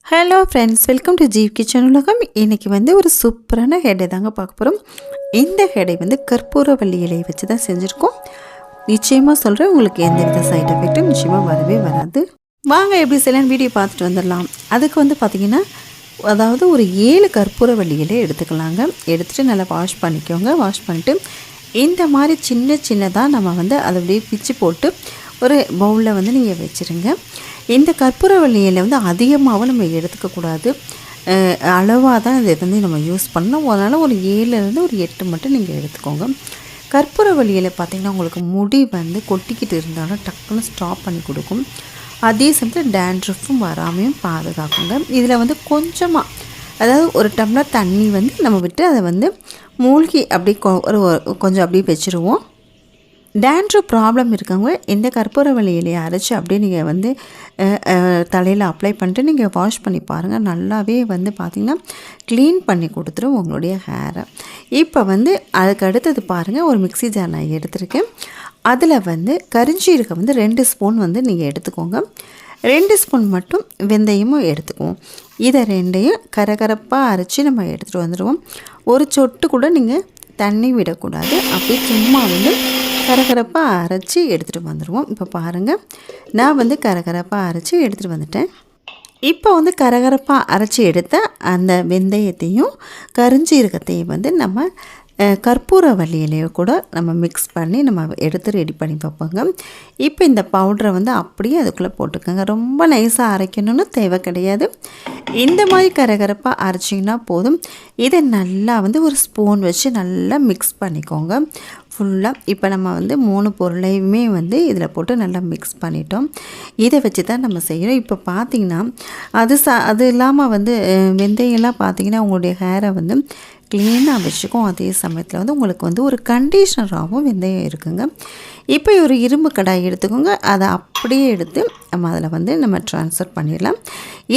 Hello friends, welcome to Jeev kitchen உலகம். இன்றைக்கி வந்து ஒரு சூப்பரான ஹெடை தாங்க பார்க்க போகிறோம். இந்த ஹெடை வந்து கற்பூரவள்ளி இலையை வச்சு தான் செஞ்சுருக்கோம். நிச்சயமாக சொல்கிறேன், உங்களுக்கு எந்த வித சைட் எஃபெக்ட்டும் நிச்சயமாக வரவே வராது. வாங்க எப்படி செய்யலான்னு வீடியோ பார்த்துட்டு வந்துடலாம். அதுக்கு வந்து பார்த்திங்கன்னா, அதாவது ஒரு 7 கற்பூரவள்ளி இலை எடுத்துக்கலாங்க. எடுத்துகிட்டு நல்லா வாஷ் பண்ணிக்கோங்க. வாஷ் பண்ணிவிட்டு இந்த மாதிரி சின்ன சின்னதாக நம்ம வந்து அதை அப்படியே பிச்சு போட்டு ஒரு பவுலில் வந்து நீங்கள் வச்சுருங்க. இந்த கற்பூரவள்ளி இலை வந்து அதிகமாகவும் நம்ம எடுத்துக்கக்கூடாது, அளவாக தான் இதை வந்து நம்ம யூஸ் பண்ணணும். அதனால் ஒரு 7லேருந்து ஒரு 8 மட்டும் நீங்கள் எடுத்துக்கோங்க. கற்பூரவள்ளி இலை பார்த்திங்கன்னா உங்களுக்கு முடி வந்து கொட்டிக்கிட்டு இருந்தாலும் டக்குன்னு ஸ்டாப் பண்ணி கொடுக்கும். அதே சமயத்தில் டேண்ட்ரஃபும் வராமையும் பாதுகாக்குங்க. இதில் வந்து கொஞ்சமாக, அதாவது ஒரு டம்ளர் தண்ணி வந்து நம்ம விட்டு அதை வந்து மூழ்கி அப்படியே கொஞ்சம் அப்படியே வச்சுருவோம். டேண்ட்ரஃப் ப்ராப்ளம் இருக்கவங்க இந்த கற்பூரவள்ளி இலையை அரைச்சி அப்படியே நீங்கள் வந்து தலையில் அப்ளை பண்ணிட்டு நீங்கள் வாஷ் பண்ணி பாருங்கள். நல்லாவே வந்து பார்த்திங்கன்னா க்ளீன் பண்ணி கொடுத்துரும் உங்களுடைய ஹேரை. இப்போ வந்து அதுக்கு அடுத்தது பாருங்கள், ஒரு மிக்ஸி ஜார் நான் எடுத்திருக்கேன். அதில் வந்து கரிஞ்சீரகம் வந்து 2 ஸ்பூன் வந்து நீங்கள் எடுத்துக்கோங்க. 2 ஸ்பூன் மட்டும் வெந்தயமும் எடுத்துக்குவோம். இதை 2ஐயும் கரகரப்பாக அரைச்சி நம்ம எடுத்துகிட்டு வந்துடுவோம். ஒரு சொட்டு கூட நீங்கள் தண்ணி விடக்கூடாது. அப்படியே சும்மா வந்து கரகரப்பாக அரைச்சி எடுத்துகிட்டு வந்துடுவோம். இப்போ பாருங்கள், நான் வந்து கரகரப்பாக அரைச்சி எடுத்துகிட்டு வந்துட்டேன். இப்போ வந்து கரகரப்பாக அரைச்சி எடுத்த அந்த வெந்தயத்தையும் கரிஞ்சீரகத்தையும் வந்து நம்ம கற்பூரவள்ளி இலையை கூட நம்ம மிக்ஸ் பண்ணி நம்ம எடுத்து ரெடி பண்ணி பார்ப்போங்க. இப்போ இந்த பவுடரை வந்து அப்படியே அதுக்குள்ளே போட்டுக்கோங்க. ரொம்ப நைஸாக அரைக்கணும்னு தேவை கிடையாது. இந்த மாதிரி கரகரப்பாக அரைச்சிங்கன்னா போதும். இதை நல்லா வந்து ஒரு ஸ்பூன் வச்சு நல்லா மிக்ஸ் பண்ணிக்கோங்க ஃபுல்லாக. இப்போ நம்ம வந்து 3 பொருளையுமே வந்து இதில் போட்டு நல்லா மிக்ஸ் பண்ணிட்டோம். இதை வச்சு தான் நம்ம செய்கிறோம். இப்போ பார்த்திங்கன்னா அது இல்லாமல் வந்து வெந்தயம்லாம் பார்த்திங்கன்னா உங்களுடைய ஹேரை வந்து க்ளீனாக வச்சுக்கும். அதே சமயத்தில் வந்து உங்களுக்கு வந்து ஒரு கண்டிஷ்னராகவும் வெந்தயம் இருக்குங்க. இப்போ ஒரு இரும்பு கடாய் எடுத்துக்கோங்க. அதை அப்படியே எடுத்து நம்ம அதில் வந்து நம்ம ட்ரான்ஸ்ஃபர் பண்ணிடலாம்.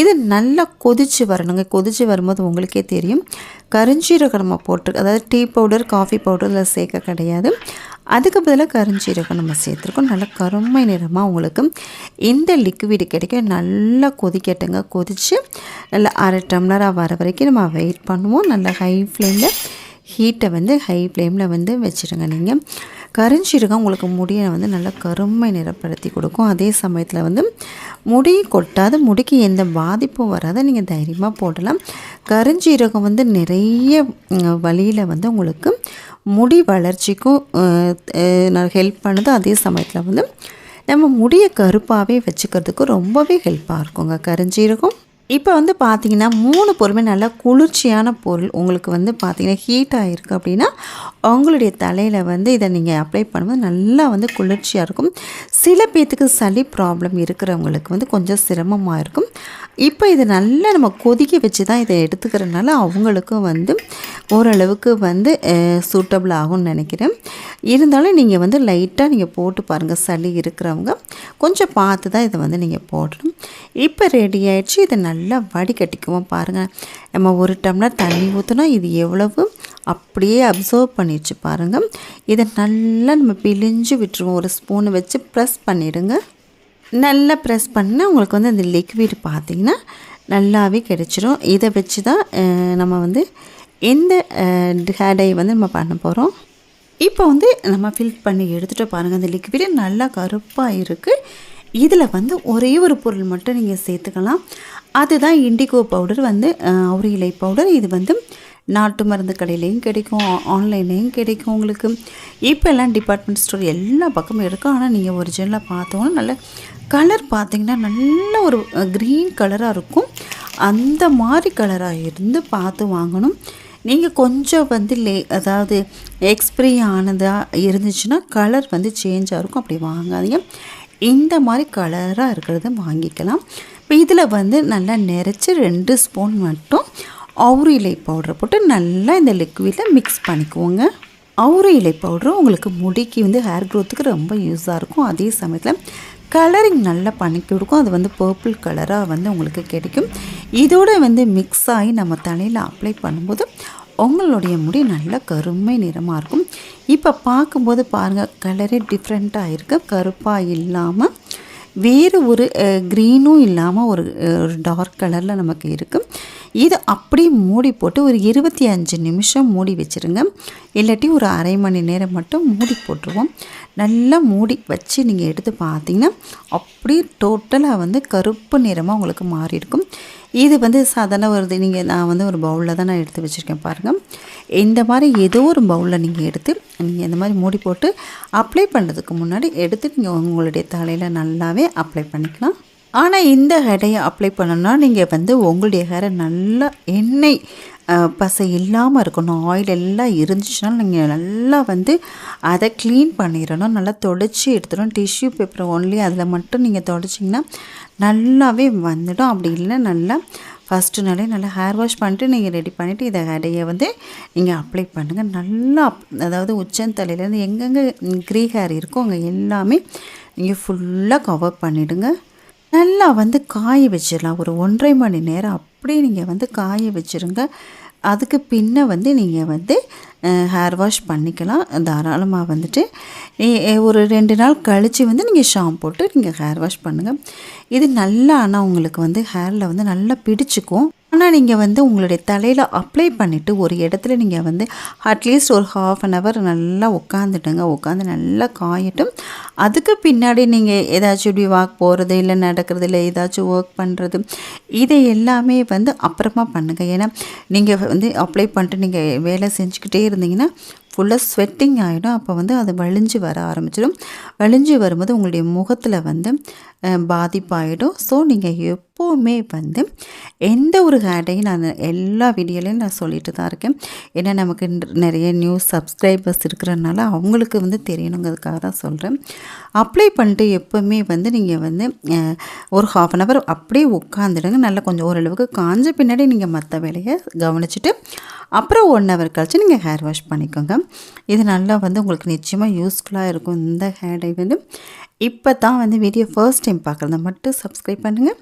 இது நல்லா கொதித்து வரணுங்க. கொதித்து வரும்போது உங்களுக்கே தெரியும், கரிஞ்சீரகம் நம்ம போட்டு, அதாவது டீ பவுடர் காஃபி பவுடர் இதில் சேர்க்க கிடையாது. அதுக்கு பதிலாக கரிஞ்சீரகம் நம்ம சேர்த்துருக்கோம். நல்லா கருமை நிறமாக உங்களுக்கு இந்த லிக்விடு கிடைக்கும். நல்லா கொதிக்கட்டுங்க. கொதித்து நல்லா 1/2 டம்ளராக வர வரைக்கும் நம்ம வெயிட் பண்ணுவோம். நல்லா ஹை ஃப்ளேமில் ஹீட்டை வந்து ஹை ஃப்ளேமில் வந்து வச்சுருங்க. நீங்கள் கரிஞ்சீரகம் உங்களுக்கு முடியை வந்து நல்லா கருமை நிறப்படுத்தி கொடுக்கும். அதே சமயத்தில் வந்து முடி கொட்டாது, முடிக்கு எந்த பாதிப்பும் வராது. நீங்கள் தைரியமாக போடலாம். கரிஞ்சீரகம் வந்து நிறைய வழியில் வந்து உங்களுக்கு முடி வளர்ச்சிக்கும் ஹெல்ப் பண்ணுது. அதே சமயத்தில் வந்து நம்ம முடியை கருப்பாகவே வச்சுக்கிறதுக்கு ரொம்பவே ஹெல்ப்பாக இருக்குங்க கரிஞ்சீரகம். இப்போ வந்து பார்த்திங்கன்னா 3 பொருளுமே நல்லா குளிர்ச்சியான பொருள். உங்களுக்கு வந்து பார்த்திங்கன்னா ஹீட் ஆகிருக்கு அப்படின்னா உங்களுடைய தலையில் வந்து இதை நீங்கள் அப்ளை பண்ணும்போது நல்லா வந்து குளிர்ச்சியாக இருக்கும். சில பேர்த்துக்கு சளி ப்ராப்ளம் இருக்கிறவங்களுக்கு வந்து கொஞ்சம் சிரமமாக இருக்கும். இப்போ இதை நல்லா நம்ம கொதிக்க வச்சு தான் இதை எடுத்துக்கிறதுனால அவங்களுக்கும் வந்து ஓரளவுக்கு வந்து சூட்டபிள் ஆகும்னு நினைக்கிறேன். இருந்தாலும் நீங்கள் வந்து லைட்டாக நீங்கள் போட்டு பாருங்கள். சளி இருக்கிறவங்க கொஞ்சம் பார்த்து தான் இதை வந்து நீங்கள் போடணும். இப்போ ரெடி ஆகிடுச்சு. இதை நல்லா வடிகட்டிக்குவோம். பாருங்கள், நம்ம 1 டம்ளர் தண்ணி ஊற்றினா இது எவ்வளவு அப்படியே அப்சர்வ் பண்ணிடுச்சு பாருங்கள். இதை நல்லா நம்ம பிழிஞ்சு விட்டுருவோம். ஒரு ஸ்பூனை வச்சு ப்ரெஸ் பண்ணிவிடுங்க. நல்லா ப்ரெஸ் பண்ணால் உங்களுக்கு வந்து அந்த லிக்விட் பார்த்திங்கன்னா நல்லாவே கிடைச்சிரும். இதை வச்சு தான் நம்ம வந்து இந்த ஹேடை வந்து நம்ம பண்ண போகிறோம். இப்போ வந்து நம்ம ஃபில் பண்ணி எடுத்துகிட்டு பாருங்கள், அந்த லிக்விடு நல்லா கருப்பாக இருக்குது. இதில் வந்து ஒரே ஒரு பொருள் மட்டும் நீங்கள் சேர்த்துக்கலாம். அதுதான் இண்டிகோ பவுடர், வந்து அவுரி இலை பவுடர். இது வந்து நாட்டு மருந்து கடையிலையும் கிடைக்கும், ஆன்லைன்லேயும் கிடைக்கும் உங்களுக்கு. இப்போ எல்லாம் டிபார்ட்மெண்ட் ஸ்டோர் எல்லா பக்கமும் இருக்கும். ஆனால் நீங்கள் ஒரிஜினலாக பார்த்தோன்னா நல்ல கலர் பார்த்திங்கன்னா நல்ல ஒரு க்ரீன் கலராக இருக்கும். அந்த மாதிரி கலராக இருந்து பார்த்து வாங்கணும். நீங்கள் கொஞ்சம் வந்து அதாவது எக்ஸ்பிரி ஆனதாக இருந்துச்சுன்னா கலர் வந்து சேஞ்சாக இருக்கும். அப்படி வாங்காதீங்க. இந்த மாதிரி கலராக இருக்கிறத வாங்கிக்கலாம். இப்போ இதில் வந்து நல்லா நிறச்சி 2 ஸ்பூன் மட்டும் அவுரி இலை பவுடரை போட்டு நல்லா இந்த லிக்விடில் மிக்ஸ் பண்ணிக்குவோங்க. அவுரி இலை பவுடரும் உங்களுக்கு முடிக்கு வந்து ஹேர் க்ரோத்துக்கு ரொம்ப யூஸாக இருக்கும். அதே சமயத்தில் கலரிங் நல்லா பண்ணி கொடுக்கும். அது வந்து பர்பிள் கலராக வந்து உங்களுக்கு கிடைக்கும். இதோடு வந்து மிக்ஸ் ஆகி நம்ம தலையில் அப்ளை பண்ணும்போது உங்களுடைய முடி நல்லா கருமை நிறமாக இருக்கும். இப்போ பார்க்கும்போது பாருங்கள், கலரே டிஃப்ரெண்ட்டாக இருக்குது. கருப்பாக இல்லாமல் வேறு ஒரு க்ரீனும் இல்லாமல் ஒரு டார்க் கலரில் நமக்கு இருக்குது. இது அப்படியே மூடி போட்டு ஒரு 25 நிமிஷம் மூடி வச்சுருங்க. இல்லாட்டி ஒரு அரை மணி நேரம் மட்டும் மூடி போட்டுருவோம். நல்லா மூடி வச்சு நீங்கள் எடுத்து பார்த்தீங்கன்னா அப்படியே டோட்டலாக வந்து கருப்பு நிறமாக உங்களுக்கு மாறி இருக்கும். இது வந்து சாதாரண நான் வந்து ஒரு பவுலில் தான் நான் எடுத்து வச்சுருக்கேன் பாருங்கள். இந்த மாதிரி ஏதோ ஒரு பவுலில் நீங்கள் எடுத்து நீங்கள் இந்த மாதிரி மூடி போட்டு அப்ளை பண்ணுறதுக்கு முன்னாடி எடுத்து நீங்கள் உங்களுடைய தலையில் நல்லாவே அப்ளை பண்ணிக்கலாம். ஆனால் இந்த ஹேரையை அப்ளை பண்ணணுன்னா நீங்கள் வந்து உங்களுடைய ஹேரை நல்லா எண்ணெய் பசை இல்லாமல் இருக்கணும். ஆயில் எல்லாம் இருந்துச்சுன்னா நீங்கள் நல்லா வந்து அதை க்ளீன் பண்ணிடணும். நல்லா தொடச்சி எடுத்துடணும். டிஷ்யூ பேப்பர் ஒன்லி அதில் மட்டும் நீங்கள் தொடச்சிங்கன்னா நல்லாவே வந்துடும். அப்படி இல்லை நல்லா ஃபஸ்ட்டு நாளே நல்லா ஹேர் வாஷ் பண்ணிட்டு நீங்கள் ரெடி பண்ணிவிட்டு இதை ஹேரையை வந்து நீங்கள் அப்ளை பண்ணுங்கள். நல்லா அதாவது உச்சந்தலையிலேருந்து எங்கெங்கே க்ரீ ஹேர் இருக்கோ அங்கே எல்லாமே நீங்கள் ஃபுல்லாக கவர் பண்ணிவிடுங்க. நல்லா வந்து காய வச்சிடலாம். ஒரு 1.5 மணி நேரம் அப்படியே நீங்கள் வந்து காய வச்சுருங்க. அதுக்கு பின்ன வந்து நீங்கள் வந்து ஹேர் வாஷ் பண்ணிக்கலாம். தாராளமாக வந்துட்டு ஒரு 2 நாள் கழித்து வந்து நீங்கள் ஷாம்பு போட்டு நீங்கள் ஹேர் வாஷ் பண்ணுங்கள். இது நல்லா ஆனால் உங்களுக்கு வந்து ஹேரில் வந்து நல்லா பிடிச்சிக்கும். ஆனால் நீங்கள் வந்து உங்களுடைய தலையில் அப்ளை பண்ணிவிட்டு ஒரு இடத்துல நீங்கள் வந்து அட்லீஸ்ட் ஒரு 1/2 hour நல்லா உட்காந்துட்டுங்க. உட்காந்து நல்லா காயட்டும். அதுக்கு பின்னாடி நீங்கள் ஏதாச்சும் இப்படி வாக் போகிறது இல்லை நடக்கிறது இல்லை ஏதாச்சும் ஒர்க் பண்ணுறது இதை எல்லாமே வந்து அப்புறமா பண்ணுங்கள். ஏன்னா நீங்கள் வந்து அப்ளை பண்ணிட்டு நீங்கள் வேலை செஞ்சுக்கிட்டே இருந்தீங்கன்னா ஃபுல்லாக ஸ்வெட்டிங் ஆகிடும். அப்போ வந்து அது வழிஞ்சு வர ஆரம்பிச்சிடும். வழிஞ்சு வரும்போது உங்களுடைய முகத்தில் வந்து பாதிப்பாகிடும். ஸோ நீங்கள் எப்போவுமே வந்து எந்த ஒரு ஹேரையும் நான் எல்லா வீடியோலையும் நான் சொல்லிட்டு தான் இருக்கேன். ஏன்னா நமக்கு நிறைய நியூ சப்ஸ்கிரைபர்ஸ் இருக்கிறதுனால அவங்களுக்கு வந்து தெரியணுங்கிறதுக்காக தான் சொல்கிறேன். அப்ளை பண்ணிட்டு எப்போவுமே வந்து நீங்கள் வந்து ஒரு 1/2 hour அப்படியே உட்காந்துடுங்க. நல்லா கொஞ்சம் ஓரளவுக்கு காஞ்ச பின்னாடி நீங்கள் மற்ற வேலையை கவனிச்சுட்டு அப்புறம் 1 hour கழிச்சு நீங்கள் ஹேர் வாஷ் பண்ணிக்கோங்க. இது நல்லா வந்து உங்களுக்கு நிச்சயமாக யூஸ்ஃபுல்லாக இருக்கும். இந்த ஹேர் டை வந்து இப்போ தான் வந்து வீடியோ ஃபர்ஸ்ட் டைம் பார்க்குறத மட்டும் சப்ஸ்கிரைப் பண்ணுங்கள்.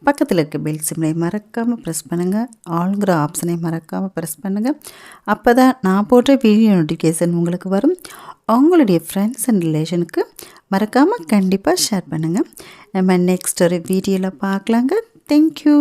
பக்கத்தில் இருக்க பெல் சிம்லை மறக்காமல் ப்ரெஸ் பண்ணுங்கள். ஆளுங்கிற ஆப்ஷனை மறக்காமல் ப்ரெஸ் பண்ணுங்கள். அப்போ தான் நான் போடுற வீடியோ நோட்டிஃபிகேஷன் உங்களுக்கு வரும். உங்களுடைய ஃப்ரெண்ட்ஸ் அண்ட் ரிலேஷனுக்கு மறக்காமல் கண்டிப்பாக ஷேர் பண்ணுங்கள். நம்ம நெக்ஸ்ட் ஒரு வீடியோவில் பார்க்கலாங்க. தேங்க்யூ.